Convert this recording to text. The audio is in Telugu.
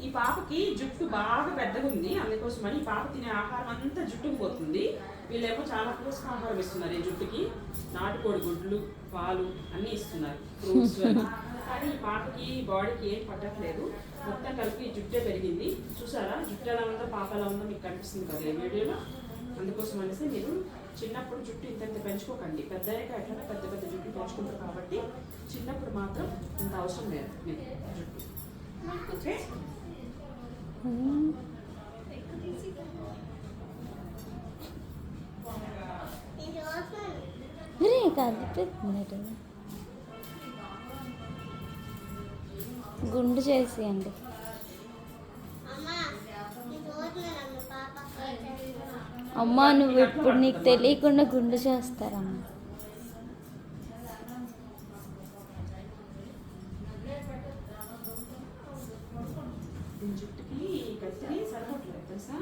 ఈ పాపకి జుట్టు బాగా పెద్దగా ఉంది, అందుకోసమని ఈ పాప తినే ఆహారం అంతా జుట్టుకు పోతుంది. వీళ్ళేమో చాలా పోషకాహారం ఇస్తున్నారు ఈ జుట్టుకి, నాటుకోడి గుడ్లు, పాలు అన్నీ ఇస్తున్నారు, ఫ్రూట్స్ అని. కానీ ఈ పాపకి బాడీకి ఏం పట్టట్లేదు, మొత్తం కలిపి జుట్టే పెరిగింది. చూసారా జుట్టు ఎలా ఉందో పాప ఎలా ఉందో మీకు కనిపిస్తుంది కదా ఈ వీడియోలో. అందుకోసం అనేసి మీరు చిన్నప్పుడు జుట్టు ఇంత పెంచుకోకండి, పెద్దయ్యాక ఎట్లా పెద్ద పెద్ద జుట్టు పెంచుకుంటారు కాబట్టి చిన్నప్పుడు మాత్రం ఇంత అవసరం లేదు మీకు జుట్టు. ఓకే గుండు చేసేయండి. అమ్మా నువ్వు ఇప్పుడు నీకు తెలియకుండా గుండు చేస్తారమ్మా. జుట్టుకి కత్తిరి సరిపోవట్లేదు తెలుసా.